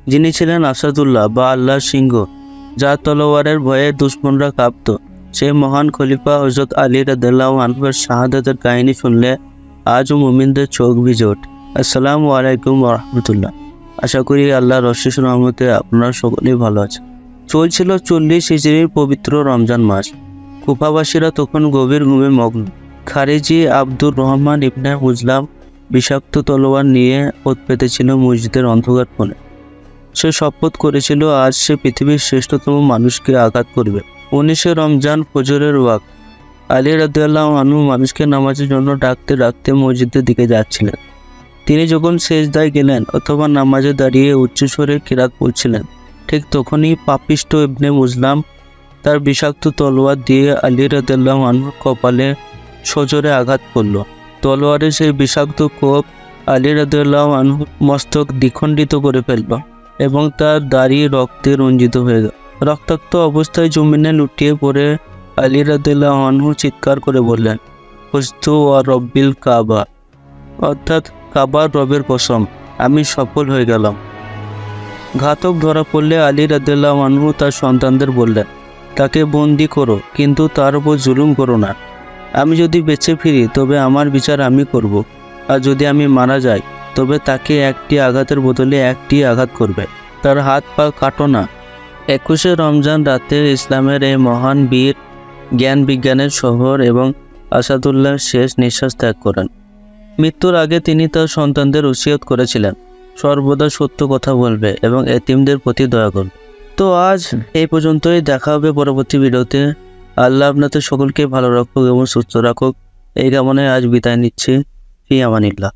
যিনি ছিলেন আসাদুল্লাহ বা আল্লাহর সিংহ, যার তলোয়ারের ভয়ে দুশমনরা কাঁপত। সেই মহান খলিফা হযরত আলী রাদিয়াল্লাহু আনহুর শাহাদাতের কাহিনী শুনলে আজও মুমিনদের চোখ ভিজে ওঠে। আসসালামু আলাইকুম ওয়া রাহমাতুল্লাহ। আশা করি আল্লাহর অশেষ রহমতে আপনারা সকলেই ভালো আছেন। চলছিল 40 হিজরির পবিত্র রমজান মাস। কুফাবাসীরা তখন গভীর ঘুমে মগ্ন। খারিজি আব্দুর রহমান ইবনে মুজলাম বিষাক্ত তলোয়ার নিয়ে ওত পেতেছিল মসজিদের অন্ধকার কোণে। সে শপথ করেছিল আজ সে পৃথিবীর শ্রেষ্ঠতম মানুষকে আঘাত করবে। 19 রমজান ফজরের ওয়াক্ত। আলী রাদিয়াল্লাহু আনহু মানুষকে নামাজের জন্য ডাকতে ডাকতে মসজিদের দিকে যাচ্ছিলেন। তিনি যখন সেজদায় গেলেন অথবা নামাজে দাঁড়িয়ে উচ্চস্বরে কিরাত পড়ছিলেন, ঠিক তখনই পাপিষ্ঠ ইবনে মুজলাম তার বিষাক্ত তলোয়ার দিয়ে আলী রাদিয়াল্লাহু আনহুর কপালে সজোরে আঘাত করল। তলোয়ারের সেই বিষাক্ত কোপ আলী রাদিয়াল্লাহু আনহুর মস্তক দ্বিখণ্ডিত করে ফেলল এবং তার দাড়ি রক্তে রঞ্জিত হয়ে গেল। রক্তাক্ত অবস্থায় জমিনে লুটিয়ে পড়ে আলী রাদিয়াল্লাহু আনহু চিৎকার করে বললেন, ফুজতু ওয়া রব্বিল কাবা, অর্থাৎ কাবার রবের কসম, আমি সফল হয়ে গেলাম। ঘাতক ধরা পড়লে আলী রাদিয়াল্লাহু আনহু তার সন্তানদের বললেন, তাকে বন্দি করো, কিন্তু তার উপর জুলুম করো না। আমি যদি বেঁচে ফিরি তবে আমার বিচার আমি করব, আর যদি আমি মারা যাই তবে তাকে একটি আঘাতের বদলে একটি আঘাত করবে, তার হাত পা কাটো না। 21 রমজান রাতে ইসলামের এই মহান বীর জ্ঞান বিজ্ঞানের শহর এবং আসাদুল্লাহ শেষ নিঃশ্বাস ত্যাগ করেন। মৃত্যুর আগে তিনি তার সন্তানদের ওসিয়ত করেছিলেন, সর্বদা সত্য কথা বলবে এবং এতিমদের প্রতি দয়া করবে। তো আজ এই পর্যন্তই, দেখা হবে পরবর্তী ভিডিওতে। আল্লাহ আপনাদের সকলকে ভালো রাখুক এবং সুস্থ রাখুক এই কামনায় আজ বিদায় নিচ্ছি। ফি আমানিল্লাহ।